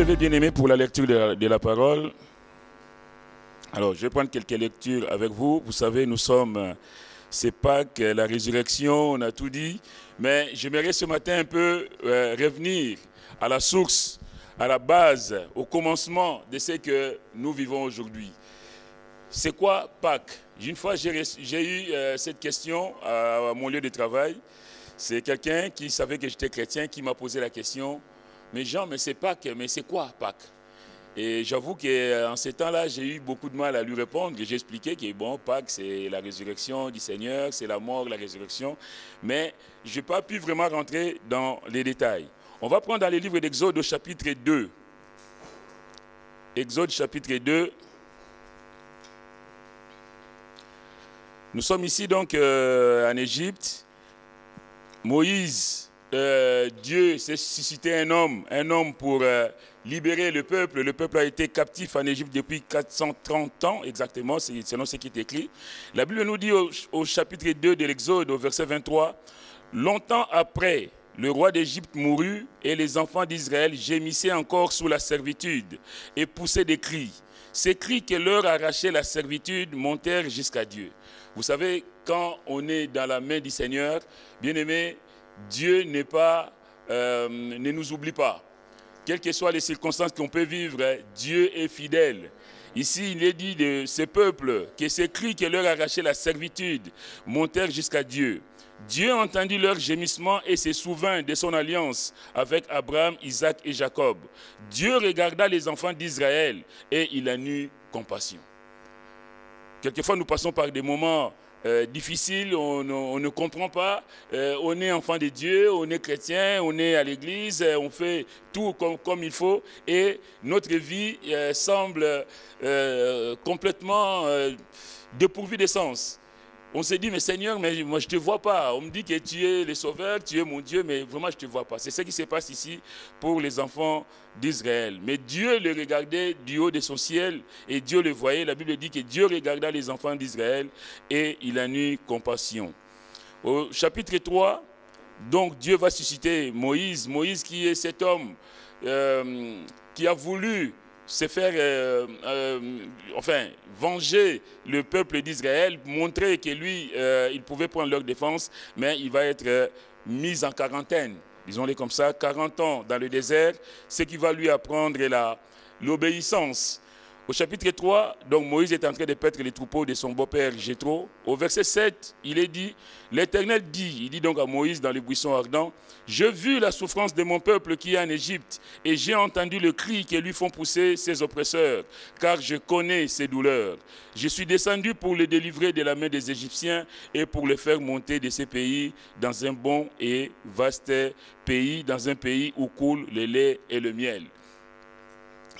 lever, bien-aimés, pour la lecture de la parole. Alors, je vais prendre quelques lectures avec vous. Vous savez, nous sommes, c'est Pâques, la résurrection, on a tout dit. Mais j'aimerais ce matin un peu revenir à la source, à la base, au commencement de ce que nous vivons aujourd'hui. C'est quoi Pâques? Une fois, j'ai eu cette question à mon lieu de travail. C'est quelqu'un qui savait que j'étais chrétien qui m'a posé la question. Mais Jean, mais c'est Pâques, mais c'est quoi Pâques? Et j'avoue qu'en ces temps-là, j'ai eu beaucoup de mal à lui répondre. J'ai expliqué que bon, Pâques, c'est la résurrection du Seigneur, c'est la mort, la résurrection. Mais je n'ai pas pu vraiment rentrer dans les détails. On va prendre dans le livre d'Exode au chapitre 2. Exode chapitre 2. Nous sommes ici donc en Égypte. Moïse, Dieu s'est suscité un homme pour libérer le peuple. Le peuple a été captif en Égypte depuis 430 ans, exactement, selon ce qui est écrit. La Bible nous dit au chapitre 2 de l'Exode, au verset 23, « Longtemps après, le roi d'Égypte mourut et les enfants d'Israël gémissaient encore sous la servitude et poussaient des cris. Ces cris que leur arrachait la servitude montèrent jusqu'à Dieu. » Vous savez, quand on est dans la main du Seigneur, bien-aimé, Dieu ne nous oublie pas. Quelles que soient les circonstances qu'on peut vivre, Dieu est fidèle. Ici, il est dit de ce peuple que ces cris que leur arrachait la servitude montèrent jusqu'à Dieu. Dieu entendit leurs gémissements et se souvint de son alliance avec Abraham, Isaac et Jacob. Dieu regarda les enfants d'Israël et il en eut compassion. Quelquefois, nous passons par des moments difficiles, on ne comprend pas, on est enfant de Dieu, on est chrétien, on est à l'église, on fait tout comme il faut et notre vie semble complètement dépourvue de sens. On se dit, mais Seigneur, mais moi je ne te vois pas. On me dit que tu es le Sauveur, tu es mon Dieu, mais vraiment je ne te vois pas. C'est ce qui se passe ici pour les enfants d'Israël. Mais Dieu le regardait du haut de son ciel et Dieu le voyait. La Bible dit que Dieu regarda les enfants d'Israël et il en eut compassion. Au chapitre 3, donc Dieu va susciter Moïse. Moïse qui est cet homme qui a voulu se faire, venger le peuple d'Israël, montrer que lui, il pouvait prendre leur défense, mais il va être mis en quarantaine, disons-le comme ça, 40 ans dans le désert, ce qui va lui apprendre l'obéissance. Au chapitre 3, donc Moïse est en train de paître les troupeaux de son beau-père Jéthro. Au verset 7, il est dit, l'Éternel dit, il dit donc à Moïse dans le buisson ardent, « Je vis la souffrance de mon peuple qui est en Égypte, et j'ai entendu le cri que lui font pousser ses oppresseurs, car je connais ses douleurs. Je suis descendu pour le délivrer de la main des Égyptiens et pour le faire monter de ces pays dans un bon et vaste pays, dans un pays où coule le lait et le miel. »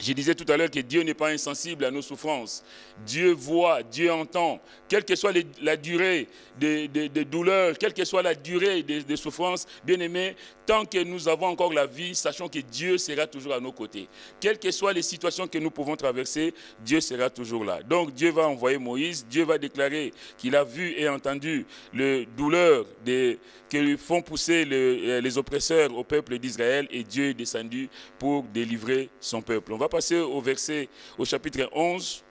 Je disais tout à l'heure que Dieu n'est pas insensible à nos souffrances. Dieu voit, Dieu entend. Quelle que soit la durée des douleurs, quelle que soit la durée des souffrances, bien aimés, tant que nous avons encore la vie, sachons que Dieu sera toujours à nos côtés. Quelles que soient les situations que nous pouvons traverser, Dieu sera toujours là. Donc Dieu va envoyer Moïse, Dieu va déclarer qu'il a vu et entendu les douleurs que font pousser les oppresseurs au peuple d'Israël et Dieu est descendu pour délivrer son peuple. On va passer au chapitre 11.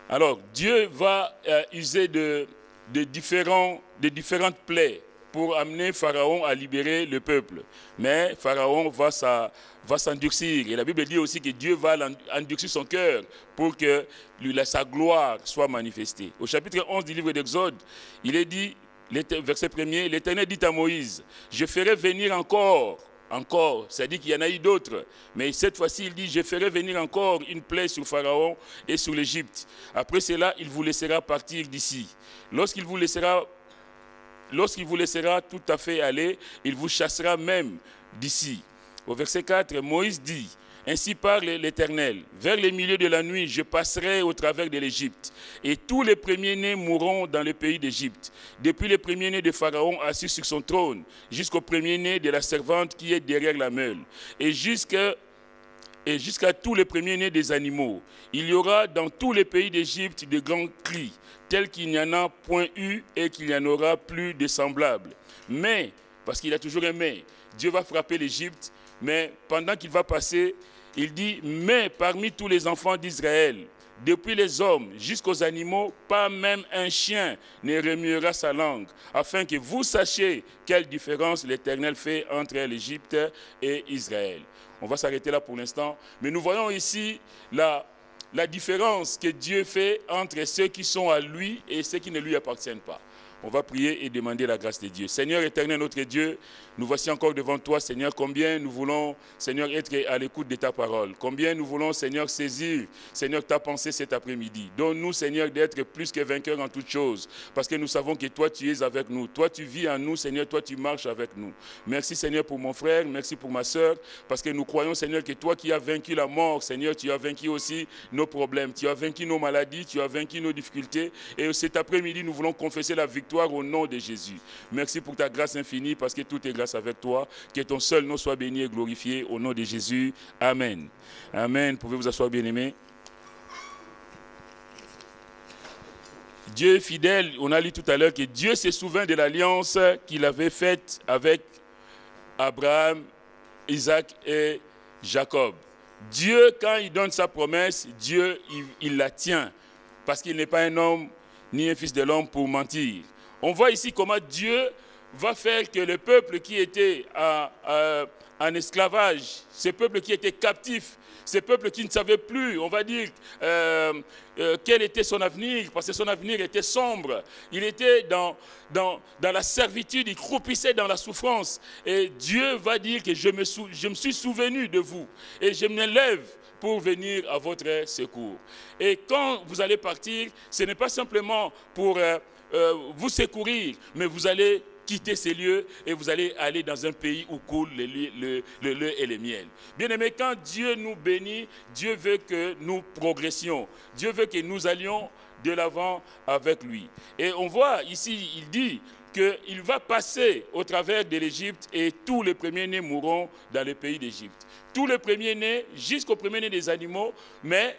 Alors, Dieu va user de différentes plaies pour amener Pharaon à libérer le peuple. Mais Pharaon va s'endurcir. Et la Bible dit aussi que Dieu va endurcir son cœur pour que sa gloire soit manifestée. Au chapitre 11 du livre d'Exode, il est dit, verset 1er, l'Éternel dit à Moïse, « Je ferai venir encore, c'est-à-dire qu'il y en a eu d'autres, mais cette fois-ci, il dit, je ferai venir encore une plaie sur Pharaon et sur l'Égypte. Après cela, il vous laissera partir d'ici. Lorsqu'il vous laissera tout à fait aller, il vous chassera même d'ici. » Au verset 4, Moïse dit, « Ainsi parle l'Éternel, vers les milieux de la nuit, je passerai au travers de l'Égypte, et tous les premiers-nés mourront dans le pays d'Égypte, depuis le premier-né de Pharaon assis sur son trône, jusqu'au premier-né de la servante qui est derrière la meule, et jusqu'à tous les premiers-nés des animaux. Il y aura dans tous les pays d'Égypte de grands cris, tels qu'il n'y en a point eu et qu'il n'y en aura plus de semblables. Mais parce qu'il a toujours un mais. Dieu va frapper l'Égypte, mais pendant qu'il va passer, il dit, mais parmi tous les enfants d'Israël, depuis les hommes jusqu'aux animaux, pas même un chien ne remuera sa langue, afin que vous sachiez quelle différence l'Éternel fait entre l'Égypte et Israël. On va s'arrêter là pour l'instant, mais nous voyons ici la différence que Dieu fait entre ceux qui sont à lui et ceux qui ne lui appartiennent pas. On va prier et demander la grâce de Dieu. Seigneur éternel, notre Dieu, nous voici encore devant toi, Seigneur. Combien nous voulons, Seigneur, être à l'écoute de ta parole. Combien nous voulons, Seigneur, saisir, Seigneur, ta pensée cet après-midi. Donne-nous, Seigneur, d'être plus que vainqueurs en toutes choses. Parce que nous savons que toi, tu es avec nous. Toi, tu vis en nous, Seigneur. Toi, tu marches avec nous. Merci, Seigneur, pour mon frère. Merci pour ma soeur. Parce que nous croyons, Seigneur, que toi qui as vaincu la mort, Seigneur, tu as vaincu aussi nos problèmes. Tu as vaincu nos maladies. Tu as vaincu nos difficultés. Et cet après-midi, nous voulons confesser la victoire au nom de Jésus. Merci pour ta grâce infinie, parce que tout est grâce avec toi. Que ton seul nom soit béni et glorifié au nom de Jésus. Amen. Amen. Pouvez vous asseoir, bien-aimés. Dieu est fidèle. On a lu tout à l'heure que Dieu se souvient de l'alliance qu'il avait faite avec Abraham, Isaac et Jacob. Dieu, quand il donne sa promesse, Dieu, il la tient. Parce qu'il n'est pas un homme ni un fils de l'homme pour mentir. On voit ici comment Dieu va faire que le peuple qui était en esclavage, ce peuple qui était captif, ce peuple qui ne savait plus, on va dire, quel était son avenir, parce que son avenir était sombre. Il était dans la servitude, il croupissait dans la souffrance. Et Dieu va dire que je me suis souvenu de vous et je me lève pour venir à votre secours. Et quand vous allez partir, ce n'est pas simplement pour vous secourir, mais vous allez quitter ces lieux et vous allez aller dans un pays où coule le lait et le miel. Bien aimé, quand Dieu nous bénit, Dieu veut que nous progressions. Dieu veut que nous allions de l'avant avec lui. Et on voit ici, il dit qu'il va passer au travers de l'Égypte et tous les premiers-nés mourront dans le pays d'Égypte. Tous les premiers-nés, jusqu'aux premiers-nés des animaux, mais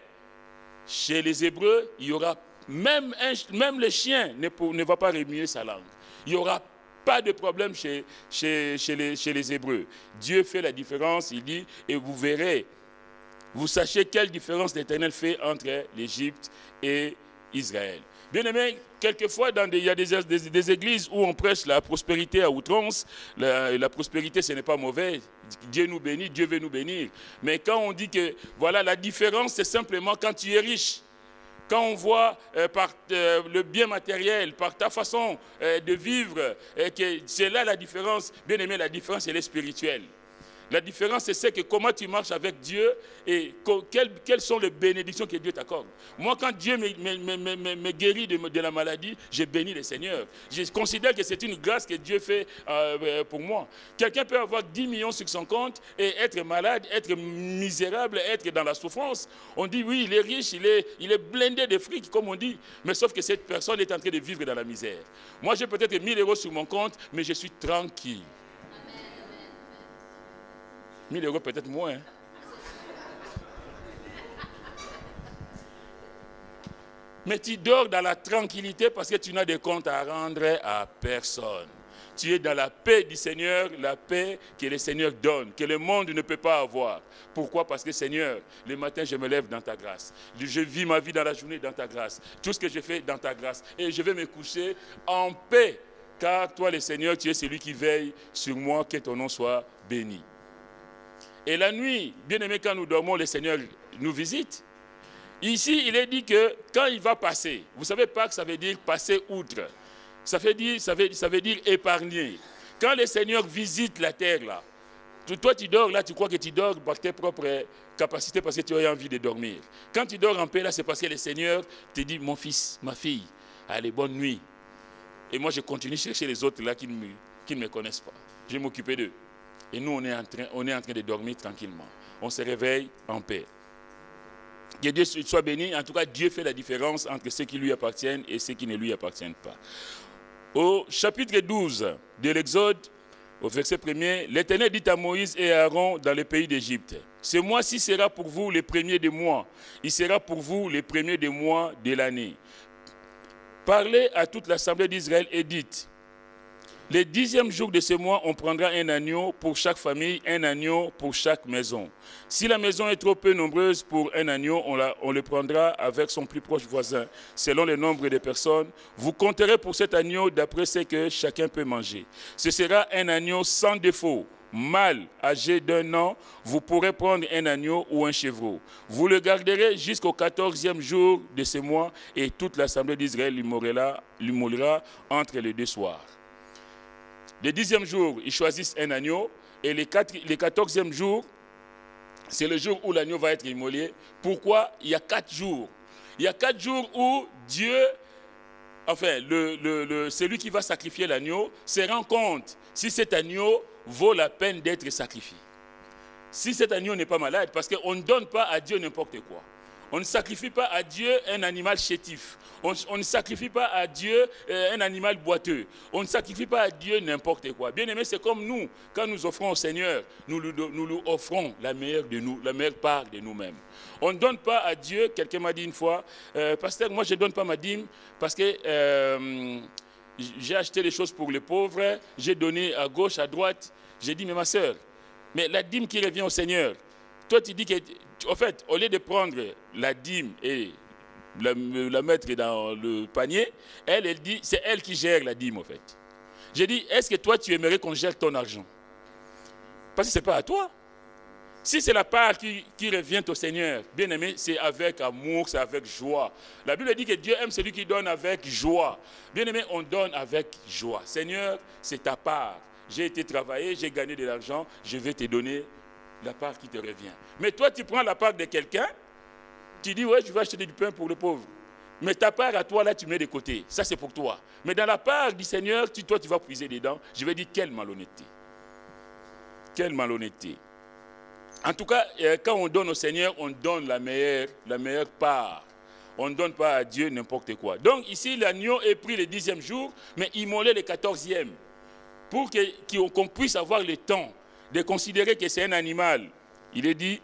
chez les Hébreux, il y aura même le chien ne va pas remuer sa langue. Il n'y aura pas de problème chez les Hébreux. Dieu fait la différence, il dit, et vous verrez, vous sachez quelle différence l'Éternel fait entre l'Égypte et Israël. Bien aimé, quelquefois, il y a des églises où on prêche la prospérité à outrance. La prospérité, ce n'est pas mauvais. Dieu nous bénit, Dieu veut nous bénir. Mais quand on dit que, voilà, la différence, c'est simplement quand tu es riche. Quand on voit par le bien matériel, par ta façon de vivre, que c'est là la différence. Bien aimé, la différence, elle est spirituelle. La différence, c'est que comment tu marches avec Dieu et quelles sont les bénédictions que Dieu t'accorde. Moi, quand Dieu me guérit de la maladie, je bénis le Seigneur. Je considère que c'est une grâce que Dieu fait pour moi. Quelqu'un peut avoir 10 millions sur son compte et être malade, être misérable, être dans la souffrance. On dit, oui, il est riche, il est blindé de fric, comme on dit. Mais sauf que cette personne est en train de vivre dans la misère. Moi, j'ai peut-être 1000 euros sur mon compte, mais je suis tranquille. 1000 euros peut-être moins. Hein. Mais tu dors dans la tranquillité parce que tu n'as de compte à rendre à personne. Tu es dans la paix du Seigneur, la paix que le Seigneur donne, que le monde ne peut pas avoir. Pourquoi? Parce que Seigneur, le matin je me lève dans ta grâce. Je vis ma vie dans la journée dans ta grâce. Tout ce que je fais dans ta grâce. Et je vais me coucher en paix. Car toi le Seigneur, tu es celui qui veille sur moi, que ton nom soit béni. Et la nuit, bien aimé, quand nous dormons, le Seigneur nous visite. Ici, il est dit que quand il va passer, vous savez pas que ça veut dire passer outre. Ça veut dire épargner. Quand le Seigneur visite la terre, là, toi tu dors là, tu crois que tu dors par tes propres capacités parce que tu as envie de dormir. Quand tu dors en paix là, c'est parce que le Seigneur te dit, mon fils, ma fille, allez, bonne nuit. Et moi, je continue à chercher les autres là qui ne me connaissent pas. Je vais m'occuper d'eux. Et nous, on est en train de dormir tranquillement. On se réveille en paix. Que Dieu soit béni. En tout cas, Dieu fait la différence entre ceux qui lui appartiennent et ceux qui ne lui appartiennent pas. Au chapitre 12 de l'Exode, au verset 1er, l'Éternel dit à Moïse et à Aaron dans le pays d'Égypte, ce mois-ci sera pour vous le premier des mois. Il sera pour vous le premier des mois de l'année. Parlez à toute l'assemblée d'Israël et dites, Le 10e jour de ce mois, on prendra un agneau pour chaque famille, un agneau pour chaque maison. Si la maison est trop peu nombreuse pour un agneau, on le prendra avec son plus proche voisin, selon le nombre de personnes. Vous compterez pour cet agneau d'après ce que chacun peut manger. Ce sera un agneau sans défaut, mâle, âgé d'1 an. Vous pourrez prendre un agneau ou un chevreau. Vous le garderez jusqu'au 14e jour de ce mois et toute l'assemblée d'Israël l'immolera entre les 2 soirs. Le 10e jour, ils choisissent un agneau et le 14e jour, c'est le jour où l'agneau va être immolé. Pourquoi? Il y a 4 jours. Il y a 4 jours où Dieu, enfin, celui qui va sacrifier l'agneau se rend compte si cet agneau vaut la peine d'être sacrifié. Si cet agneau n'est pas malade, parce qu'on ne donne pas à Dieu n'importe quoi. On ne sacrifie pas à Dieu un animal chétif. On ne sacrifie pas à Dieu un animal boiteux. On ne sacrifie pas à Dieu n'importe quoi. Bien aimé, c'est comme nous, quand nous offrons au Seigneur, nous lui offrons la meilleure part de nous-mêmes. On ne donne pas à Dieu, quelqu'un m'a dit une fois, pasteur, moi je ne donne pas ma dîme parce que j'ai acheté les choses pour les pauvres, j'ai donné à gauche, à droite. J'ai dit, mais ma soeur, mais la dîme qui revient au Seigneur, toi tu dis que, en fait, au lieu de prendre la dîme et la mettre dans le panier, elle dit, c'est elle qui gère la dîme, en fait. J'ai dit, est-ce que toi, tu aimerais qu'on gère ton argent? Parce que ce n'est pas à toi. Si c'est la part qui revient au Seigneur, bien aimé, c'est avec amour, c'est avec joie. La Bible dit que Dieu aime celui qui donne avec joie. Bien aimé, on donne avec joie. Seigneur, c'est ta part. J'ai été travailler, j'ai gagné de l'argent, je vais te donner la part qui te revient. Mais toi, tu prends la part de quelqu'un, tu dis, ouais, je vais acheter du pain pour le pauvre. Mais ta part à toi, là, tu mets de côté. Ça, c'est pour toi. Mais dans la part du Seigneur, toi, tu vas puiser dedans. Je vais dire, quelle malhonnêteté. Quelle malhonnêteté. En tout cas, quand on donne au Seigneur, on donne la meilleure part. On ne donne pas à Dieu n'importe quoi. Donc, ici, l'agneau est pris le 10e jour, mais immolé le 14e. Pour qu'on puisse avoir le temps de considérer que c'est un animal. Il est dit,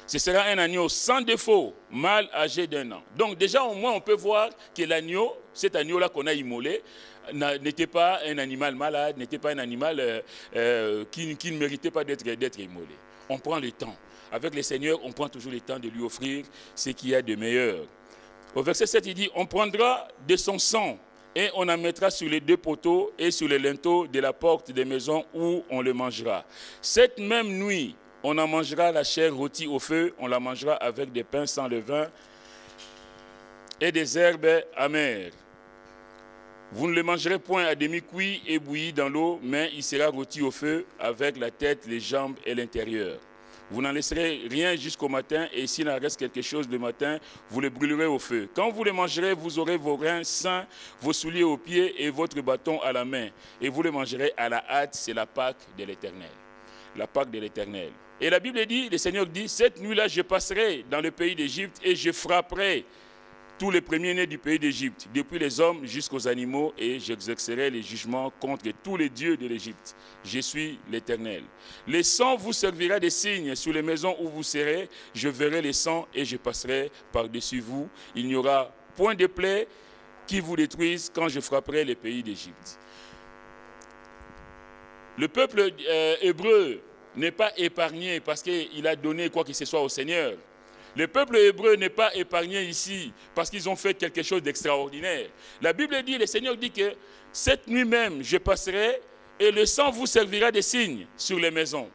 ce sera un agneau sans défaut, mâle âgé d'1 an. Donc déjà, au moins, on peut voir que l'agneau, cet agneau-là qu'on a immolé, n'était pas un animal malade, n'était pas un animal qui ne méritait pas d'être immolé. On prend le temps. Avec le Seigneur, on prend toujours le temps de lui offrir ce qu'il y a de meilleur. Au verset 7, il dit, on prendra de son sang et on en mettra sur les 2 poteaux et sur les linteaux de la porte des maisons où on le mangera. Cette même nuit, on en mangera la chair rôtie au feu, on la mangera avec des pains sans levain et des herbes amères. Vous ne le mangerez point à demi-cuit et bouilli dans l'eau, mais il sera rôti au feu avec la tête, les jambes et l'intérieur. Vous n'en laisserez rien jusqu'au matin, et s'il en reste quelque chose le matin, vous le brûlerez au feu. Quand vous le mangerez, vous aurez vos reins sains, vos souliers aux pieds et votre bâton à la main. Et vous le mangerez à la hâte, c'est la Pâque de l'Éternel. La Pâque de l'Éternel. Et la Bible dit, le Seigneur dit, cette nuit-là, je passerai dans le pays d'Égypte et je frapperai tous les premiers-nés du pays d'Égypte, depuis les hommes jusqu'aux animaux, et j'exercerai les jugements contre tous les dieux de l'Égypte. Je suis l'Éternel. Le sang vous servira de signe sur les maisons où vous serez. Je verrai le sang et je passerai par-dessus vous. Il n'y aura point de plaie qui vous détruise quand je frapperai les pays d'Égypte. Le peuple hébreu n'est pas épargné parce qu'il a donné quoi que ce soit au Seigneur. Le peuple hébreu n'est pas épargné ici parce qu'ils ont fait quelque chose d'extraordinaire. La Bible dit, le Seigneur dit que cette nuit même, je passerai et le sang vous servira de signe sur les maisons.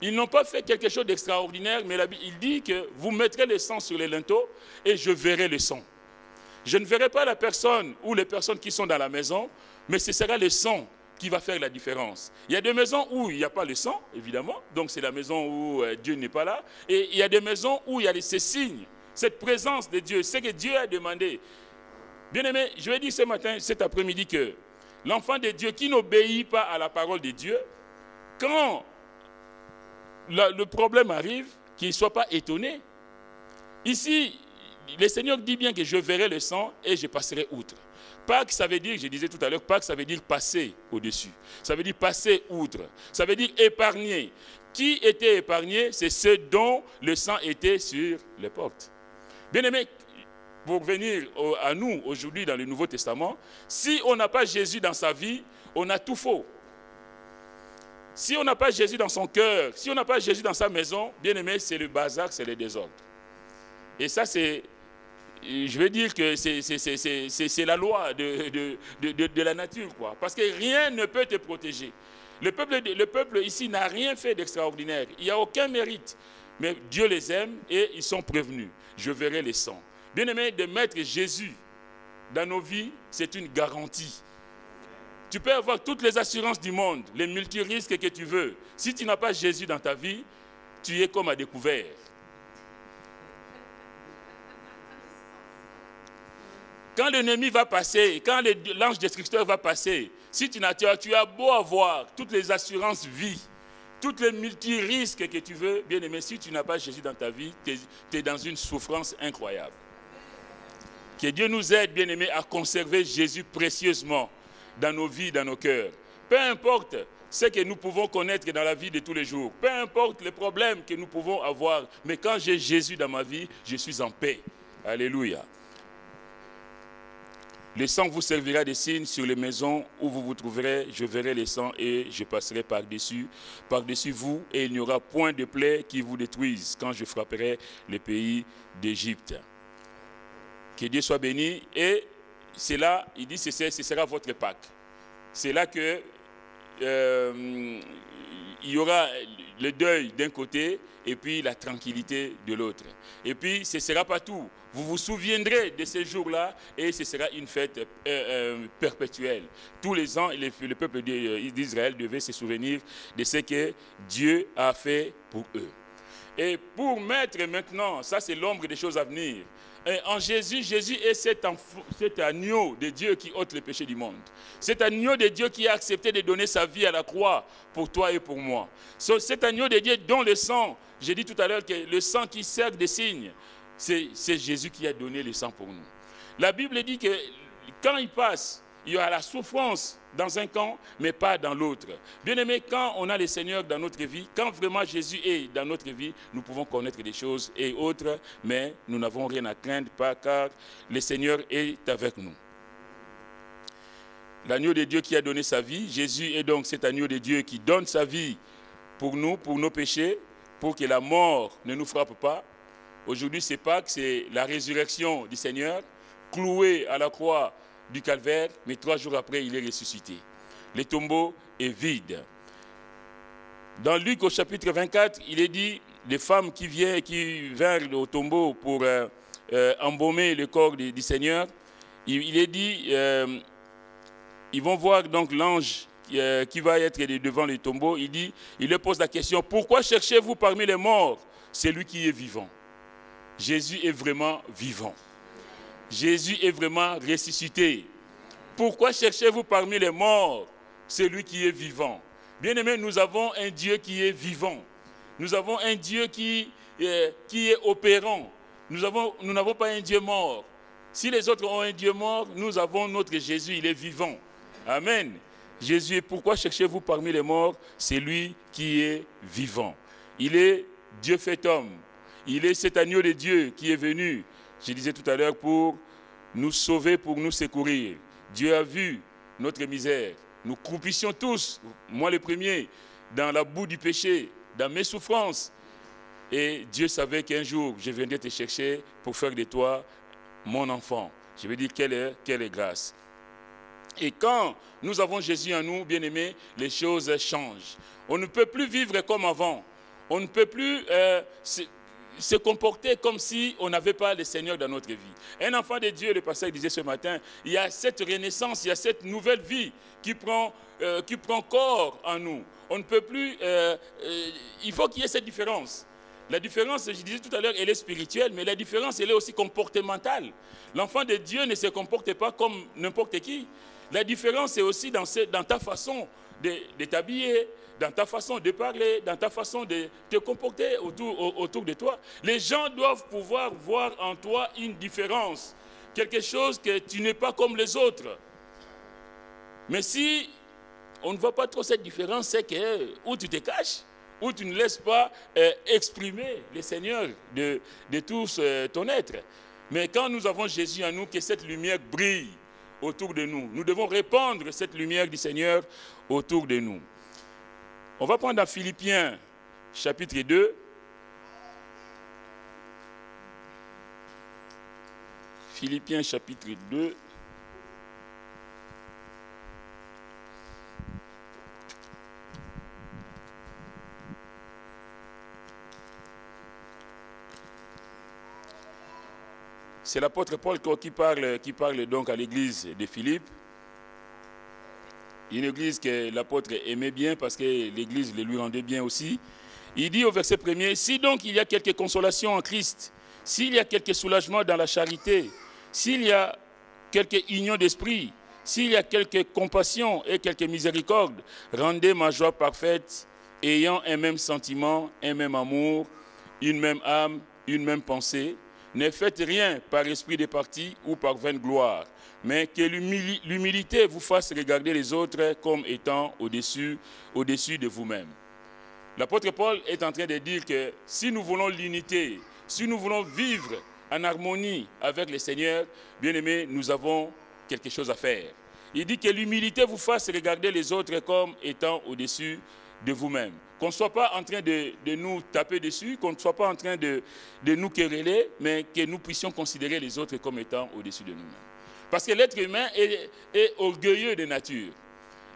Ils n'ont pas fait quelque chose d'extraordinaire, mais il dit que vous mettrez le sang sur les linteaux et je verrai le sang. Je ne verrai pas la personne ou les personnes qui sont dans la maison, mais ce sera le sang qui va faire la différence. Il y a des maisons où il n'y a pas le sang, évidemment, donc c'est la maison où Dieu n'est pas là, et il y a des maisons où il y a ces signes, cette présence de Dieu, ce que Dieu a demandé. Bien aimé, je vais dire ce matin, cet après-midi, que l'enfant de Dieu qui n'obéit pas à la parole de Dieu, quand le problème arrive, qu'il ne soit pas étonné. Ici, le Seigneur dit bien que je verrai le sang et je passerai outre. Pâques, ça veut dire, je disais tout à l'heure, Pâques, ça veut dire passer au-dessus. Ça veut dire passer outre. Ça veut dire épargner. Qui était épargné? C'est ceux dont le sang était sur les portes. Bien aimé, pour venir à nous aujourd'hui dans le Nouveau Testament, si on n'a pas Jésus dans sa vie, on a tout faux. Si on n'a pas Jésus dans son cœur, si on n'a pas Jésus dans sa maison, bien aimé, c'est le bazar, c'est le désordre. Et ça, c'est, je veux dire que c'est la loi de la nature, quoi. Parce que rien ne peut te protéger. Le peuple ici n'a rien fait d'extraordinaire. Il n'y a aucun mérite. Mais Dieu les aime et ils sont prévenus. Je verrai les sangs. Bien aimé, de mettre Jésus dans nos vies, c'est une garantie. Tu peux avoir toutes les assurances du monde, les multirisques que tu veux. Si tu n'as pas Jésus dans ta vie, tu es comme à découvert. Quand l'ennemi va passer, quand l'ange destructeur va passer, si tu as beau avoir toutes les assurances vie, toutes les multirisques que tu veux, bien aimé, si tu n'as pas Jésus dans ta vie, tu es dans une souffrance incroyable. Que Dieu nous aide, bien aimé, à conserver Jésus précieusement dans nos vies, dans nos cœurs. Peu importe ce que nous pouvons connaître dans la vie de tous les jours, peu importe les problèmes que nous pouvons avoir, mais quand j'ai Jésus dans ma vie, je suis en paix. Alléluia. Le sang vous servira de signe sur les maisons où vous vous trouverez. Je verrai les sangs et je passerai par-dessus vous, et il n'y aura point de plaie qui vous détruise quand je frapperai les pays d'Égypte. Que Dieu soit béni. Et c'est là, il dit, ce sera votre Pâque. C'est là que il y aura le deuil d'un côté et puis la tranquillité de l'autre. Et puis, ce ne sera pas tout. Vous vous souviendrez de ces jours-là et ce sera une fête perpétuelle. Tous les ans, le peuple d'Israël devait se souvenir de ce que Dieu a fait pour eux. Et pour mettre maintenant, ça c'est l'ombre des choses à venir, et en Jésus, Jésus est cet agneau de Dieu qui ôte le péché du monde. Cet agneau de Dieu qui a accepté de donner sa vie à la croix pour toi et pour moi. Cet agneau de Dieu dont le sang, j'ai dit tout à l'heure que le sang qui sert de signe, c'est Jésus qui a donné le sang pour nous. La Bible dit que quand il passe, il y aura la souffrance dans un camp, mais pas dans l'autre. Bien aimé, quand on a le Seigneur dans notre vie, quand vraiment Jésus est dans notre vie, nous pouvons connaître des choses et autres, mais nous n'avons rien à craindre, car le Seigneur est avec nous. L'agneau de Dieu qui a donné sa vie, Jésus est donc cet agneau de Dieu qui donne sa vie pour nous, pour nos péchés, pour que la mort ne nous frappe pas. Aujourd'hui, c'est Pâques, c'est la résurrection du Seigneur, cloué à la croix du calvaire, mais 3 jours après, il est ressuscité. Le tombeau est vide. Dans Luc au chapitre 24, il est dit, des femmes qui vinrent au tombeau pour embaumer le corps du Seigneur, il est dit, ils vont voir donc l'ange qui va être devant le tombeau. Il leur pose la question, pourquoi cherchez-vous parmi les morts celui qui est vivant? Jésus est vraiment vivant. Jésus est vraiment ressuscité. Pourquoi cherchez-vous parmi les morts celui qui est vivant? Bien-aimés, nous avons un Dieu qui est vivant. Nous avons un Dieu qui est opérant. Nous n'avons pas un Dieu mort. Si les autres ont un Dieu mort, nous avons notre Jésus, il est vivant. Amen. Jésus est, pourquoi cherchez-vous parmi les morts celui qui est vivant? Il est Dieu fait homme. Il est cet agneau de Dieu qui est venu, je disais tout à l'heure, pour nous sauver, pour nous secourir. Dieu a vu notre misère. Nous croupissions tous, moi le premier, dans la boue du péché, dans mes souffrances. Et Dieu savait qu'un jour, je viendrais te chercher pour faire de toi mon enfant. Je veux dire, quelle est grâce. Et quand nous avons Jésus en nous, bien-aimés, les choses changent. On ne peut plus vivre comme avant. On ne peut plus se comporter comme si on n'avait pas le Seigneur dans notre vie. Un enfant de Dieu, le pasteur disait ce matin, il y a cette renaissance, il y a cette nouvelle vie qui prend corps en nous. On ne peut plus, il faut qu'il y ait cette différence. La différence, je disais tout à l'heure, elle est spirituelle, mais la différence, elle est aussi comportementale. L'enfant de Dieu ne se comporte pas comme n'importe qui. La différence, c'est aussi dans ta façon de t'habiller, dans ta façon de parler, dans ta façon de te comporter autour de toi. Les gens doivent pouvoir voir en toi une différence, quelque chose que tu n'es pas comme les autres. Mais si on ne voit pas trop cette différence, c'est que où tu te caches, où tu ne laisses pas exprimer le Seigneur de tout ton être. Mais quand nous avons Jésus en nous, que cette lumière brille autour de nous. Nous devons répandre cette lumière du Seigneur autour de nous. On va prendre dans Philippiens chapitre 2. Philippiens chapitre 2. C'est l'apôtre Paul qui parle donc à l'église de Philippe. Une église que l'apôtre aimait bien parce que l'église le lui rendait bien aussi. Il dit au verset 1er, « Si donc il y a quelque consolation en Christ, s'il y a quelque soulagement dans la charité, s'il y a quelque union d'esprit, s'il y a quelque compassion et quelque miséricorde, rendez ma joie parfaite, ayant un même sentiment, un même amour, une même âme, une même pensée. Ne faites rien par esprit de parti ou par vaine gloire, mais que l'humilité vous fasse regarder les autres comme étant au-dessus de vous-même. » L'apôtre Paul est en train de dire que si nous voulons l'unité, si nous voulons vivre en harmonie avec le Seigneur, bien-aimés, nous avons quelque chose à faire. Il dit que l'humilité vous fasse regarder les autres comme étant au-dessus de vous-même. Qu'on ne soit pas en train de nous taper dessus, qu'on ne soit pas en train de nous quereller, mais que nous puissions considérer les autres comme étant au-dessus de nous-mêmes. Parce que l'être humain est orgueilleux de nature.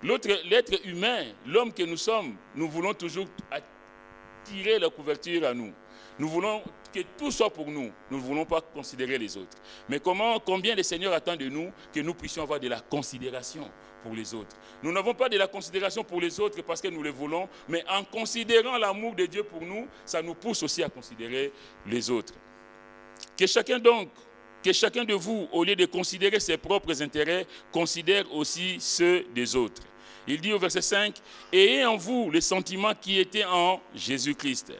L'être humain, l'homme que nous sommes, nous voulons toujours attirer la couverture à nous. Nous voulons que tout soit pour nous. Nous ne voulons pas considérer les autres. Mais combien le Seigneur attend de nous que nous puissions avoir de la considération pour les autres. Nous n'avons pas de la considération pour les autres parce que nous les voulons, mais en considérant l'amour de Dieu pour nous, ça nous pousse aussi à considérer les autres. Que chacun de vous, au lieu de considérer ses propres intérêts, considère aussi ceux des autres. Il dit au verset 5, « Ayez en vous le sentiment qui était en Jésus-Christ,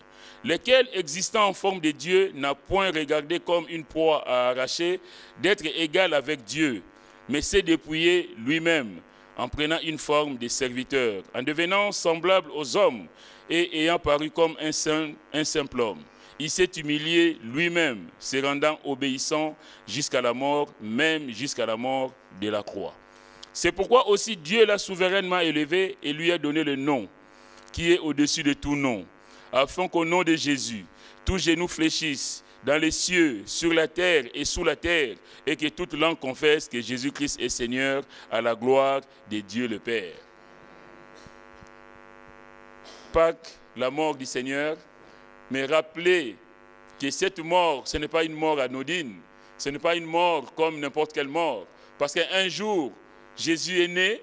lequel, existant en forme de Dieu, n'a point regardé comme une proie à arracher d'être égal avec Dieu, mais s'est dépouillé lui-même, en prenant une forme de serviteur, en devenant semblable aux hommes et ayant paru comme un simple homme. Il s'est humilié lui-même, se rendant obéissant jusqu'à la mort, même jusqu'à la mort de la croix. C'est pourquoi aussi Dieu l'a souverainement élevé et lui a donné le nom qui est au-dessus de tout nom, afin qu'au nom de Jésus, tout genou fléchisse dans les cieux, sur la terre et sous la terre, et que toute langue confesse que Jésus-Christ est Seigneur, à la gloire de Dieu le Père. » Pâques, la mort du Seigneur, mais rappelez que cette mort, ce n'est pas une mort anodine, ce n'est pas une mort comme n'importe quelle mort, parce qu'un jour, Jésus est né,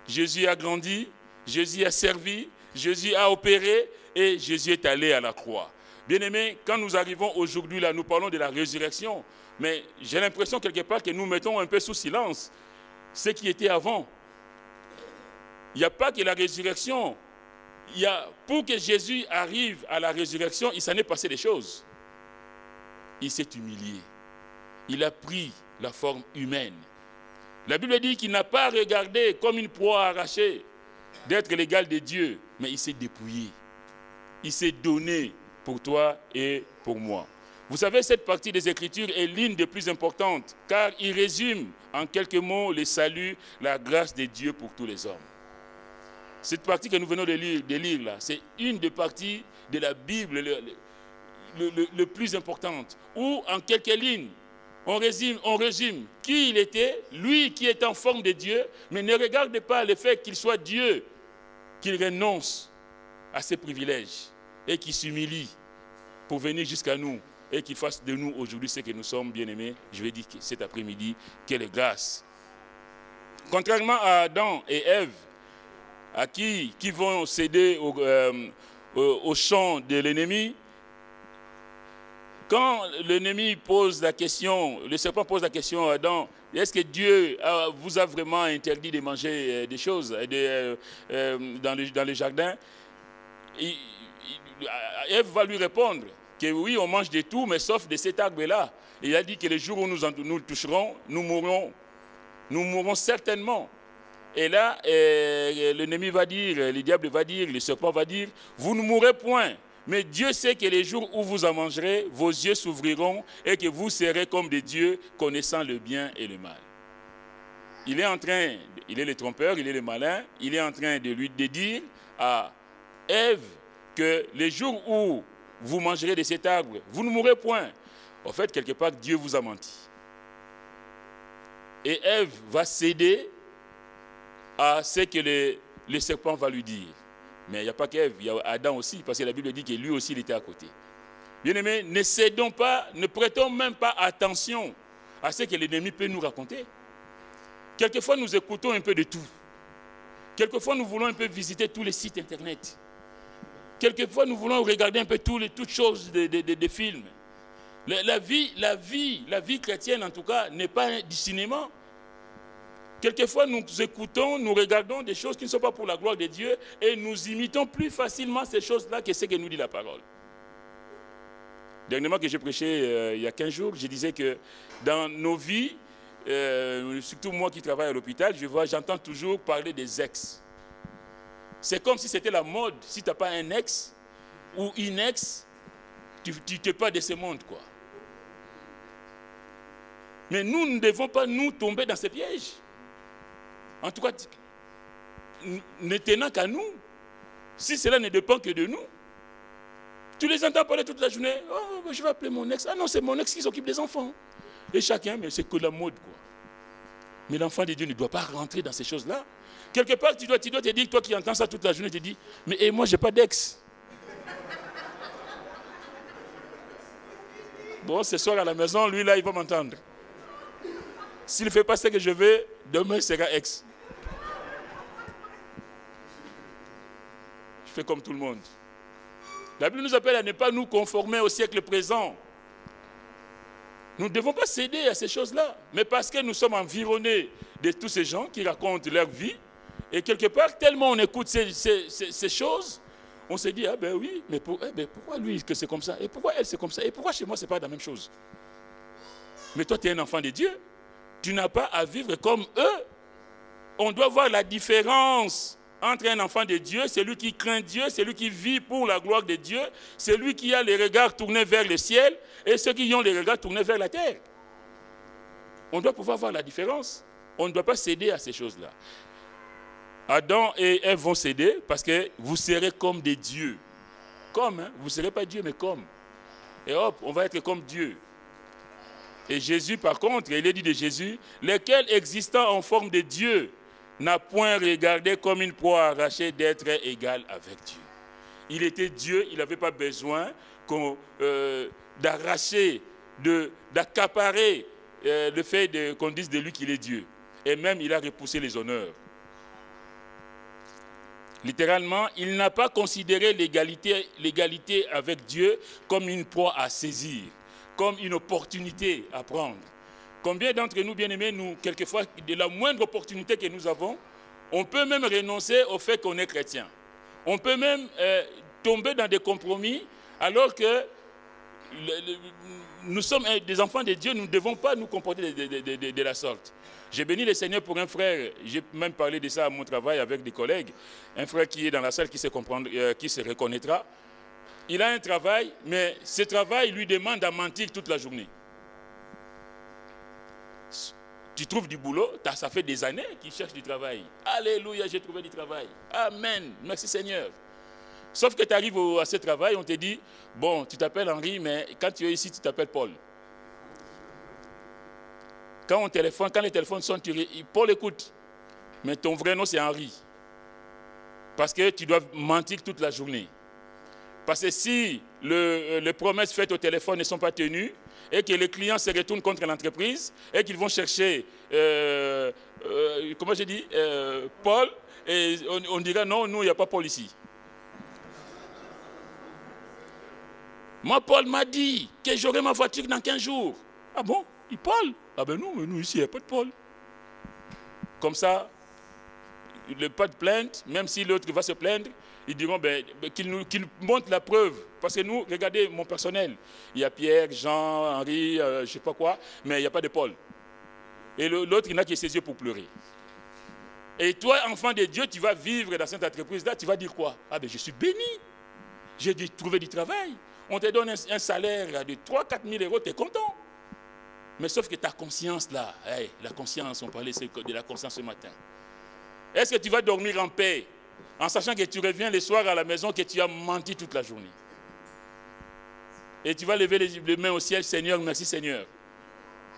Jésus a grandi, Jésus a servi, Jésus a opéré et Jésus est allé à la croix. Bien-aimés, quand nous arrivons aujourd'hui là, nous parlons de la résurrection, mais j'ai l'impression quelque part que nous mettons un peu sous silence ce qui était avant. Il n'y a pas que la résurrection. Pour que Jésus arrive à la résurrection, il s'en est passé des choses. Il s'est humilié. Il a pris la forme humaine. La Bible dit qu'il n'a pas regardé comme une proie arrachée d'être l'égal de Dieu, mais il s'est dépouillé. Il s'est donné pour toi et pour moi. Vous savez, cette partie des Écritures est l'une des plus importantes, car il résume en quelques mots le salut, la grâce de Dieu pour tous les hommes. Cette partie que nous venons de lire là, c'est une des parties de la Bible le plus importante, où en quelques lignes, on résume qui il était, lui qui est en forme de Dieu, mais ne regarde pas le fait qu'il soit Dieu, qu'il renonce à ses privilèges et qu'il s'humilie pour venir jusqu'à nous et qu'il fasse de nous aujourd'hui ce que nous sommes, bien-aimés. Je vais dire que cet après-midi, quelle grâce. Contrairement à Adam et Ève, à qui vont céder au champ de l'ennemi, quand l'ennemi pose la question, le serpent pose la question à Adam, est-ce que Dieu vous a vraiment interdit de manger des choses dans le jardin? Ève va lui répondre que oui, on mange de tout, mais sauf de cet arbre-là. Il a dit que le jour où nous le toucherons, nous mourrons certainement. Et là, l'ennemi va dire, le diable va dire, le serpent va dire, vous ne mourrez point, Mais Dieu sait que les jours où vous en mangerez, vos yeux s'ouvriront et que vous serez comme des dieux connaissant le bien et le mal. Il est le trompeur, il est le malin, il est en train de lui dire à Ève que les jours où vous mangerez de cet arbre, vous ne mourrez point. En fait, quelque part, Dieu vous a menti. Et Ève va céder à ce que le serpent va lui dire. Mais il n'y a pas qu'Ève, il y a Adam aussi, parce que la Bible dit que lui aussi, il était à côté. Bien-aimés, ne cédons pas, ne prêtons même pas attention à ce que l'ennemi peut nous raconter. Quelquefois, nous écoutons un peu de tout. Quelquefois, nous voulons un peu visiter tous les sites internet. Quelquefois, nous voulons regarder un peu toutes choses de films. La vie chrétienne, en tout cas, n'est pas du cinéma. Quelquefois, nous écoutons, nous regardons des choses qui ne sont pas pour la gloire de Dieu et nous imitons plus facilement ces choses-là que ce que nous dit la parole. Dernièrement que j'ai prêché il y a 15 jours, je disais que dans nos vies, surtout moi qui travaille à l'hôpital, j'entends toujours parler des ex. C'est comme si c'était la mode. Si tu n'as pas un ex ou une ex, tu n'es pas de ce monde, quoi. Mais nous ne devons pas nous tomber dans ces pièges. En tout cas, ne tenant qu'à nous, si cela ne dépend que de nous, tu les entends parler toute la journée. Oh, je vais appeler mon ex. Ah non, c'est mon ex qui s'occupe des enfants. Et chacun, mais c'est que la mode, quoi. Mais l'enfant de Dieu ne doit pas rentrer dans ces choses-là. Quelque part, tu dois te dire, toi qui entends ça toute la journée, tu te dis, mais moi, je n'ai pas d'ex. Bon, ce soir à la maison, lui, là, il va m'entendre. S'il ne fait pas ce que je veux, demain, il sera ex. Je fais comme tout le monde. La Bible nous appelle à ne pas nous conformer au siècle présent. Nous ne devons pas céder à ces choses-là. Mais parce que nous sommes environnés de tous ces gens qui racontent leur vie, et quelque part, tellement on écoute ces choses, on se dit, ah ben oui, mais pourquoi lui que c'est comme ça? Et pourquoi elle c'est comme ça? Et pourquoi chez moi c'est pas la même chose? Mais toi, tu es un enfant de Dieu. Tu n'as pas à vivre comme eux. On doit voir la différence entre un enfant de Dieu, celui qui craint Dieu, celui qui vit pour la gloire de Dieu, celui qui a les regards tournés vers le ciel et ceux qui ont les regards tournés vers la terre. On doit pouvoir voir la différence. On ne doit pas céder à ces choses-là. Adam et Ève vont céder parce que vous serez comme des dieux. Comme, hein? Vous ne serez pas Dieu, mais comme. Et hop, on va être comme Dieu. Et Jésus, par contre, il est dit de Jésus, lequel existant en forme de Dieu n'a point regardé comme une proie arrachée d'être égal avec Dieu. Il était Dieu, il n'avait pas besoin d'arracher, d'accaparer le fait qu'on dise de lui qu'il est Dieu. Et même, il a repoussé les honneurs. Littéralement, il n'a pas considéré l'égalité avec Dieu comme une proie à saisir, comme une opportunité à prendre. Combien d'entre nous, bien-aimés, nous, quelquefois, de la moindre opportunité que nous avons, on peut même renoncer au fait qu'on est chrétien. On peut même tomber dans des compromis, alors que nous sommes des enfants de Dieu, nous ne devons pas nous comporter de la sorte. J'ai béni le Seigneur pour un frère, j'ai même parlé de ça à mon travail avec des collègues, un frère qui est dans la salle, qui se reconnaîtra. Il a un travail, mais ce travail lui demande à mentir toute la journée. Tu trouves du boulot, ça fait des années qu'il cherche du travail. Alléluia, j'ai trouvé du travail. Amen, merci Seigneur. Sauf que tu arrives à ce travail, on te dit, bon, tu t'appelles Henri, mais quand tu es ici, tu t'appelles Paul. Quand les téléphones sont tirés, Paul écoute, mais ton vrai nom c'est Henri. Parce que tu dois mentir toute la journée. Parce que si les promesses faites au téléphone ne sont pas tenues, et que les clients se retournent contre l'entreprise, et qu'ils vont chercher, comment j'ai dit, Paul, et on dira non, nous, il n'y a pas Paul ici. Moi, Paul m'a dit que j'aurai ma voiture dans 15 jours. Ah bon? Il Paul? Ah ben non, mais nous, ici, il n'y a pas de Paul. Comme ça, il n'y a pas de plainte, même si l'autre va se plaindre, ils diront qu'il montre la preuve. Parce que nous, regardez mon personnel. Il y a Pierre, Jean, Henri, je ne sais pas quoi, mais il n'y a pas de Paul. Et l'autre, il n'a que ses yeux pour pleurer. Et toi, enfant de Dieu, tu vas vivre dans cette entreprise-là, tu vas dire quoi? Ah ben je suis béni. j'ai dû trouver du travail. On te donne un salaire de 3-4 000 euros, tu es content. Mais sauf que ta conscience là, hey, la conscience, on parlait de la conscience ce matin. Est-ce que tu vas dormir en paix en sachant que tu reviens le soir à la maison, que tu as menti toute la journée? Et tu vas lever les mains au ciel, Seigneur, merci Seigneur.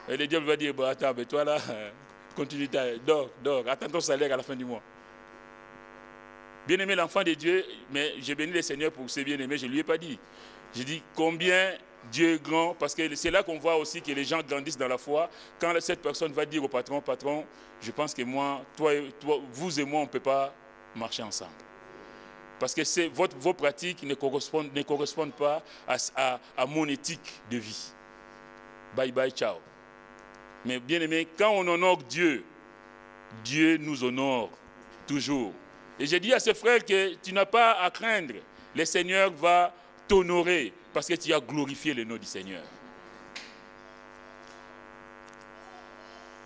Et le diable va dire, bon, attends, mais toi là, continue, dors, attends ton salaire à la fin du mois. Bien-aimé, l'enfant de Dieu, mais j'ai béni le Seigneur pour ses bien-aimés, je ne lui ai pas dit. J'ai dit combien Dieu est grand, parce que c'est là qu'on voit aussi que les gens grandissent dans la foi. Quand cette personne va dire au patron, patron, je pense que moi, toi, vous et moi, on ne peut pas marcher ensemble. Parce que vos pratiques ne correspondent pas à mon éthique de vie. Bye bye, ciao. Mais bien aimé, quand on honore Dieu, Dieu nous honore toujours. Et j'ai dit à ce frère que tu n'as pas à craindre. Le Seigneur va t'honorer parce que tu as glorifié le nom du Seigneur.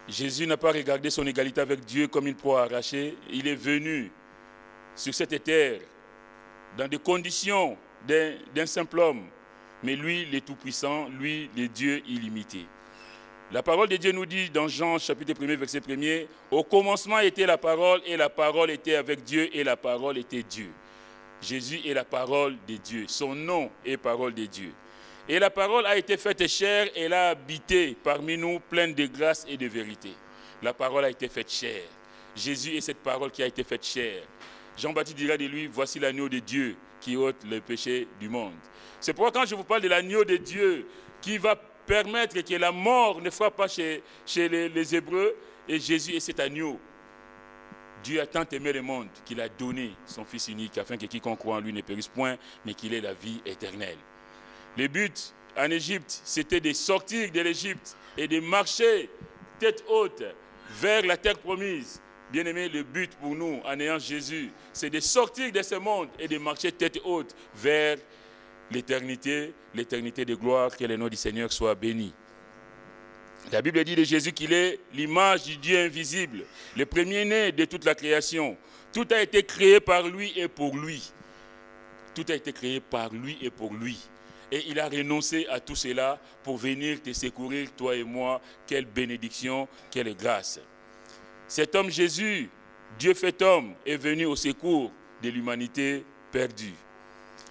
Jésus n'a pas regardé son égalité avec Dieu comme une proie arrachée. Il est venu sur cette terre dans des conditions d'un simple homme. Mais lui, le Tout-Puissant, lui, le Dieu illimité. La parole de Dieu nous dit dans Jean chapitre 1, verset 1er, « Au commencement était la parole, et la parole était avec Dieu, et la parole était Dieu. » Jésus est la parole de Dieu. Son nom est parole de Dieu. Et la parole a été faite chair, et elle a habité parmi nous, pleine de grâce et de vérité. La parole a été faite chair. Jésus est cette parole qui a été faite chair. Jean-Baptiste dira de lui, « Voici l'agneau de Dieu qui ôte le péché du monde. » C'est pourquoi quand je vous parle de l'agneau de Dieu qui va permettre que la mort ne frappe pas chez les Hébreux, et Jésus est cet agneau. Dieu a tant aimé le monde qu'il a donné son Fils unique afin que quiconque croit en lui ne périsse point, mais qu'il ait la vie éternelle. Le but en Égypte, c'était de sortir de l'Égypte et de marcher tête haute vers la terre promise. Bien-aimé, le but pour nous, en ayant Jésus, c'est de sortir de ce monde et de marcher tête haute vers l'éternité de gloire, que le nom du Seigneur soit béni. La Bible dit de Jésus qu'il est l'image du Dieu invisible, le premier-né de toute la création. Tout a été créé par lui et pour lui. Tout a été créé par lui et pour lui. Et il a renoncé à tout cela pour venir te secourir, toi et moi. Quelle bénédiction, quelle grâce. Cet homme Jésus, Dieu fait homme, est venu au secours de l'humanité perdue.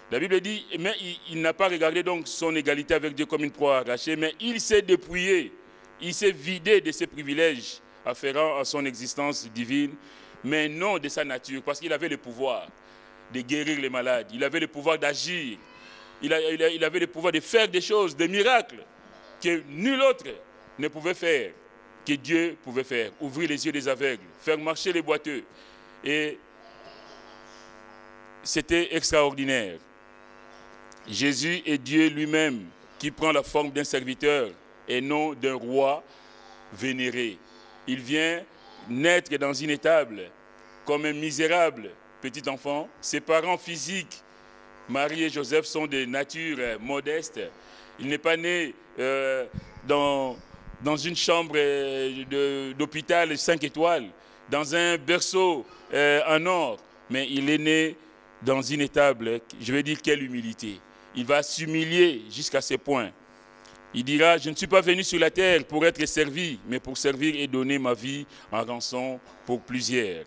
La Bible dit, mais il n'a pas regardé donc son égalité avec Dieu comme une proie arrachée, mais il s'est dépouillé, il s'est vidé de ses privilèges afférents à son existence divine, mais non de sa nature, parce qu'il avait le pouvoir de guérir les malades, il avait le pouvoir d'agir, il avait le pouvoir de faire des choses, des miracles que nul autre ne pouvait faire, que Dieu pouvait faire. Ouvrir les yeux des aveugles, faire marcher les boiteux. Et c'était extraordinaire. Jésus est Dieu lui-même qui prend la forme d'un serviteur et non d'un roi vénéré. Il vient naître dans une étable comme un misérable petit enfant. Ses parents physiques, Marie et Joseph, sont de nature modeste. Il n'est pas né dans une chambre d'hôpital 5 étoiles, dans un berceau en or, mais il est né dans une étable. Je vais dire quelle humilité. Il va s'humilier jusqu'à ce point. Il dira, je ne suis pas venu sur la terre pour être servi, mais pour servir et donner ma vie en rançon pour plusieurs.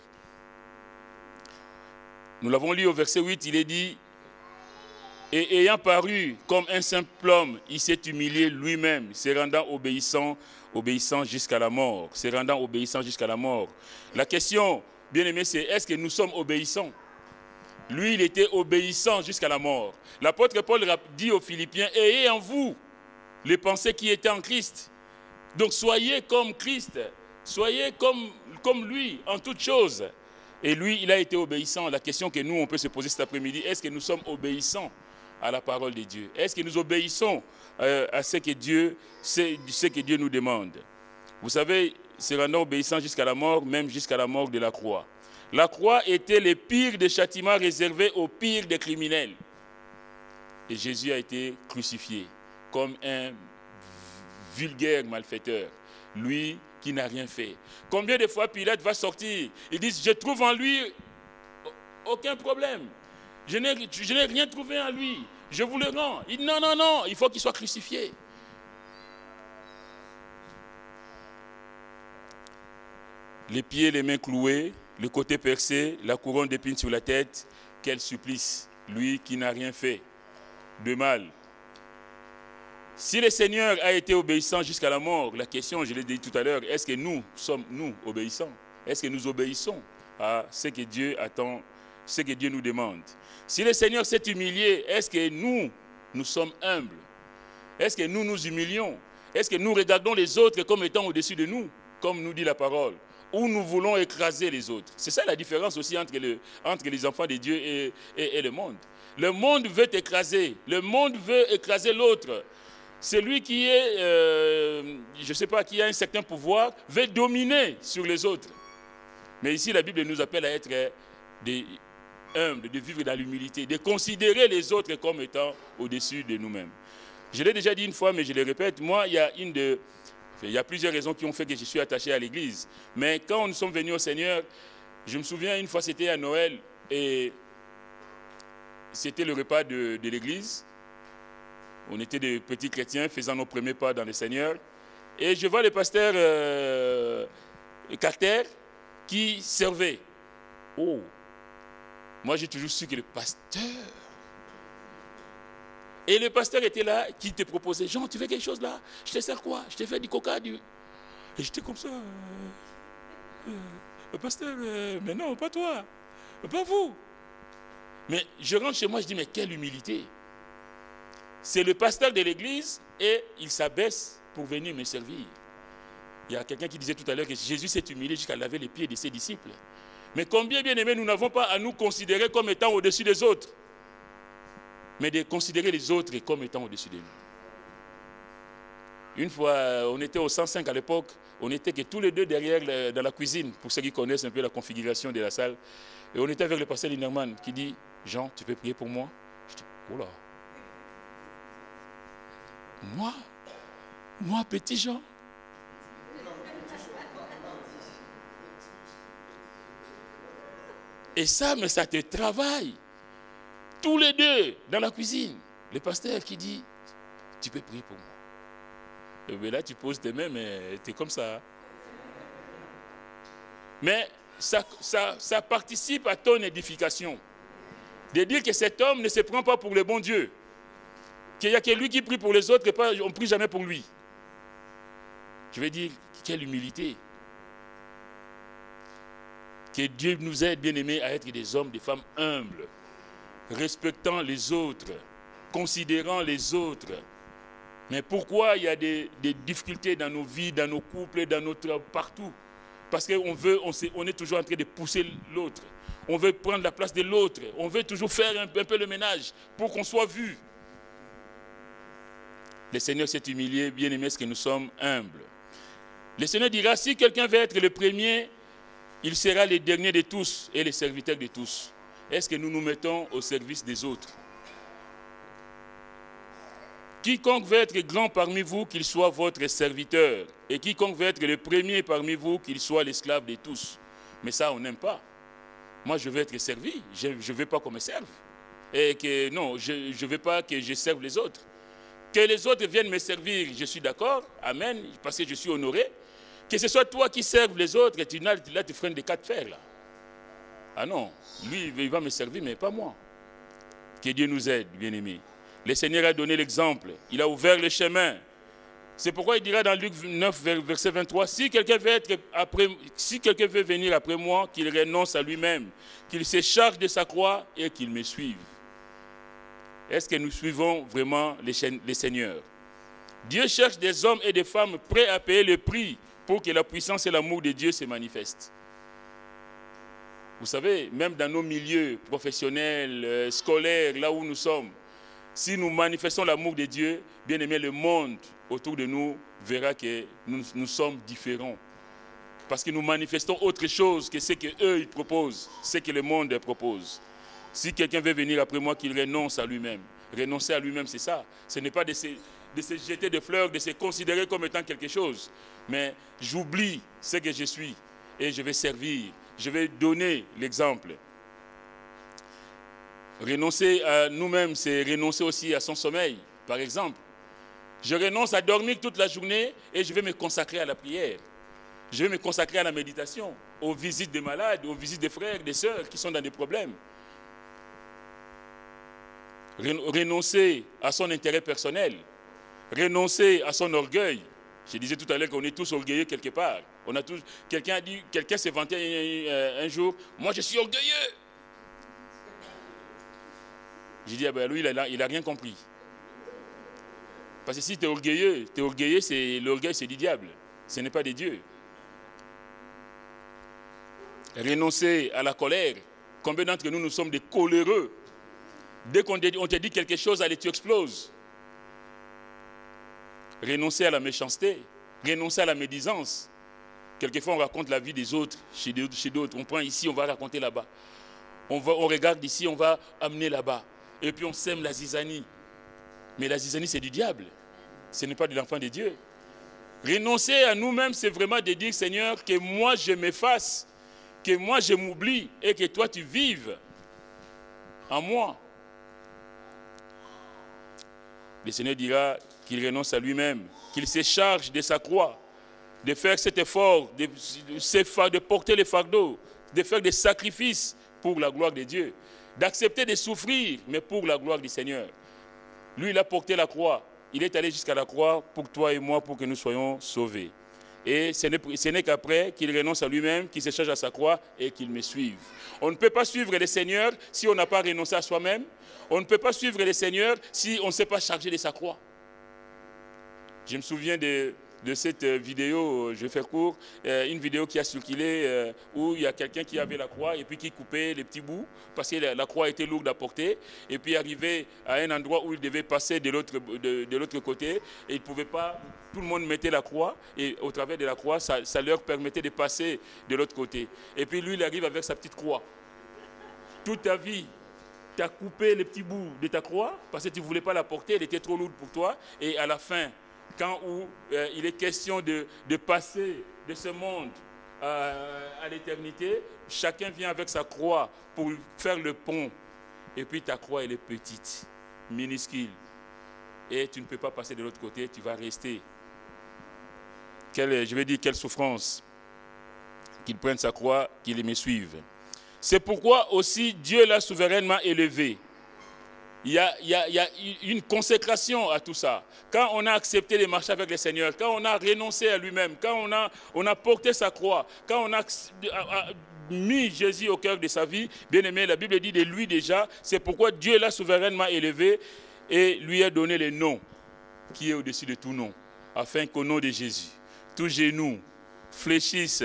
Nous l'avons lu au verset 8, il est dit, et ayant paru comme un simple homme, il s'est humilié lui-même, se rendant obéissant jusqu'à la mort. Se rendant obéissant jusqu'à la mort. La question, bien aimé, c'est est-ce que nous sommes obéissants? Lui, il était obéissant jusqu'à la mort. L'apôtre Paul dit aux Philippiens, ayez en vous les pensées qui étaient en Christ. Donc soyez comme Christ, soyez comme lui en toutes choses. Et lui, il a été obéissant. La question que nous, on peut se poser cet après-midi, est-ce que nous sommes obéissants à la parole de Dieu? Est-ce que nous obéissons à ce que Dieu nous demande? Vous savez, se rendant obéissant jusqu'à la mort, même jusqu'à la mort de la croix. La croix était le pire des châtiments réservés aux pires des criminels. Et Jésus a été crucifié comme un vulgaire malfaiteur. Lui qui n'a rien fait. Combien de fois Pilate va sortir? Ils disent, je trouve en lui aucun problème. Je n'ai rien trouvé en lui. Je vous le rends. Il dit non, non, non, il faut qu'il soit crucifié. Les pieds, les mains clouées, le côté percé, la couronne d'épines sur la tête. Quel supplice, lui qui n'a rien fait de mal. Si le Seigneur a été obéissant jusqu'à la mort, la question, je l'ai dit tout à l'heure, est-ce que nous sommes, nous, obéissants? Est-ce que nous obéissons à ce que Dieu attend, ce que Dieu nous demande? Si le Seigneur s'est humilié, est-ce que nous sommes humbles? Est-ce que nous nous humilions? Est-ce que nous regardons les autres comme étant au-dessus de nous, comme nous dit la parole? Ou nous voulons écraser les autres? C'est ça la différence aussi entre les enfants de Dieu et le monde. Le monde veut t'écraser. Le monde veut écraser l'autre. Celui qui est, je ne sais pas, qui a un certain pouvoir, veut dominer sur les autres. Mais ici, la Bible nous appelle à être des humbles, de vivre dans l'humilité, de considérer les autres comme étant au-dessus de nous-mêmes. Je l'ai déjà dit une fois, mais je le répète, moi, il y a plusieurs raisons qui ont fait que je suis attaché à l'église. Mais quand nous sommes venus au Seigneur, je me souviens, une fois, c'était à Noël, et c'était le repas de l'église. On était des petits chrétiens faisant nos premiers pas dans le Seigneur. Et je vois le pasteur Carter qui servait. Oh, moi j'ai toujours su que le pasteur... Et le pasteur était là, qui te proposait, Jean, tu fais quelque chose là? Je te sers quoi? Je te fais du coca, du... Et j'étais comme ça. Le pasteur, mais non, pas toi, pas vous. Mais je rentre chez moi, je dis, mais quelle humilité. C'est le pasteur de l'église et il s'abaisse pour venir me servir. Il y a quelqu'un qui disait tout à l'heure que Jésus s'est humilié jusqu'à laver les pieds de ses disciples. Mais combien, bien aimés, nous n'avons pas à nous considérer comme étant au-dessus des autres, mais de considérer les autres comme étant au-dessus de nous. Une fois, on était au 105 à l'époque, on était que tous les deux derrière dans la cuisine, pour ceux qui connaissent un peu la configuration de la salle. Et on était avec le pasteur Linderman qui dit, Jean, tu peux prier pour moi? Je dis, oh là. Moi, petit Jean. Et ça, mais ça te travaille. Tous les deux dans la cuisine. Le pasteur qui dit, tu peux prier pour moi. Mais là, tu poses tes mains, mais tu es comme ça. Mais ça participe à ton édification. De dire que cet homme ne se prend pas pour le bon Dieu. Qu'il n'y a que lui qui prie pour les autres et on ne prie jamais pour lui. Je veux dire, quelle humilité. Que Dieu nous aide, bien-aimés, à être des hommes, des femmes humbles, respectant les autres, considérant les autres. Mais pourquoi il y a des difficultés dans nos vies, dans nos couples, dans notre partout? Parce qu'on est toujours en train de pousser l'autre. On veut prendre la place de l'autre. On veut toujours faire un peu le ménage pour qu'on soit vu. Le Seigneur s'est humilié, bien aimé, ce que nous sommes humbles. Le Seigneur dira, si quelqu'un veut être le premier, il sera le dernier de tous et le serviteur de tous. Est-ce que nous nous mettons au service des autres? Quiconque veut être grand parmi vous, qu'il soit votre serviteur. Et quiconque veut être le premier parmi vous, qu'il soit l'esclave de tous. Mais ça, on n'aime pas. Moi, je veux être servi. Je ne veux pas qu'on me serve. Et que non, je ne veux pas que je serve les autres. Que les autres viennent me servir, je suis d'accord. Amen. Parce que je suis honoré. Que ce soit toi qui serves les autres, et là, tu freines des cas de fer. Là. Ah non, lui, il va me servir, mais pas moi. Que Dieu nous aide, bien-aimés. Le Seigneur a donné l'exemple. Il a ouvert le chemin. C'est pourquoi il dira dans Luc 9, verset 23, si quelqu'un veut venir après moi, qu'il renonce à lui-même, qu'il se charge de sa croix et qu'il me suive. Est-ce que nous suivons vraiment les Seigneurs? Dieu cherche des hommes et des femmes prêts à payer le prix pour que la puissance et l'amour de Dieu se manifestent. Vous savez, même dans nos milieux professionnels, scolaires, là où nous sommes, si nous manifestons l'amour de Dieu, bien aimé, le monde autour de nous verra que nous sommes différents. Parce que nous manifestons autre chose que ce qu'eux ils proposent, ce que le monde propose. Si quelqu'un veut venir après moi, qu'il renonce à lui-même. Renoncer à lui-même, c'est ça. Ce n'est pas de se jeter des fleurs, de se considérer comme étant quelque chose. Mais j'oublie ce que je suis et je vais servir. Je vais donner l'exemple. Renoncer à nous-mêmes, c'est renoncer aussi à son sommeil, par exemple. Je renonce à dormir toute la journée et je vais me consacrer à la prière. Je vais me consacrer à la méditation, aux visites des malades, aux visites des frères, des sœurs qui sont dans des problèmes. Renoncer à son intérêt personnel. Renoncer à son orgueil. Je disais tout à l'heure qu'on est tous orgueilleux quelque part. On a tous, quelqu'un s'est vanté un jour, moi je suis orgueilleux. J'ai dit, ah ben lui, il a rien compris. Parce que si tu es orgueilleux, l'orgueil c'est du diable. Ce n'est pas de Dieu. Renoncer à la colère. Combien d'entre nous sommes des coléreux? Dès qu'on te dit quelque chose, allez, tu exploses. Renoncer à la méchanceté. Renoncer à la médisance. Quelquefois, on raconte la vie des autres chez d'autres. On prend ici, on va raconter là-bas. On regarde ici, on va amener là-bas. Et puis on sème la zizanie. Mais la zizanie, c'est du diable. Ce n'est pas de l'enfant de Dieu. Renoncer à nous-mêmes, c'est vraiment de dire, Seigneur, que moi je m'efface, que moi je m'oublie et que toi tu vives en moi. Le Seigneur dira qu'il renonce à lui-même, qu'il se charge de sa croix, de faire cet effort, de porter les fardeaux, de faire des sacrifices pour la gloire de Dieu, d'accepter de souffrir, mais pour la gloire du Seigneur. Lui, il a porté la croix. Il est allé jusqu'à la croix pour toi et moi, pour que nous soyons sauvés. Et ce n'est qu'après qu'il renonce à lui-même, qu'il se charge à sa croix et qu'il me suive. On ne peut pas suivre le Seigneur si on n'a pas renoncé à soi-même. On ne peut pas suivre le Seigneur si on ne s'est pas chargé de sa croix. Je me souviens de cette vidéo, je vais faire court, une vidéo qui a circulé où il y a quelqu'un qui avait la croix et puis qui coupait les petits bouts parce que la croix était lourde à porter et puis arrivé à un endroit où il devait passer de l'autre côté et il ne pouvait pas, tout le monde mettait la croix et au travers de la croix, ça leur permettait de passer de l'autre côté. Et puis lui, il arrive avec sa petite croix. Toute ta vie, tu as coupé les petits bouts de ta croix parce que tu ne voulais pas la porter, elle était trop lourde pour toi et à la fin, quand il est question de passer de ce monde à l'éternité, chacun vient avec sa croix pour faire le pont. Et puis ta croix, elle est petite, minuscule. Et tu ne peux pas passer de l'autre côté, tu vas rester. Quelle souffrance. Qu'il prenne sa croix, qu'il me suive. C'est pourquoi aussi Dieu l'a souverainement élevé. Il y a une consécration à tout ça. Quand on a accepté de marcher avec le Seigneur, quand on a renoncé à lui-même, quand on a porté sa croix, quand on a mis Jésus au cœur de sa vie, bien aimé, la Bible dit de lui déjà, c'est pourquoi Dieu l'a souverainement élevé et lui a donné le nom qui est au-dessus de tout nom, afin qu'au nom de Jésus, tous genoux fléchissent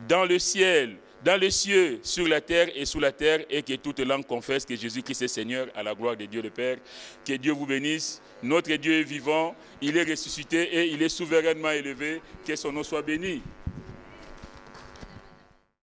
dans le ciel, dans les cieux, sur la terre et sous la terre, et que toute langue confesse que Jésus-Christ est Seigneur à la gloire de Dieu le Père. Que Dieu vous bénisse. Notre Dieu est vivant, il est ressuscité et il est souverainement élevé. Que son nom soit béni.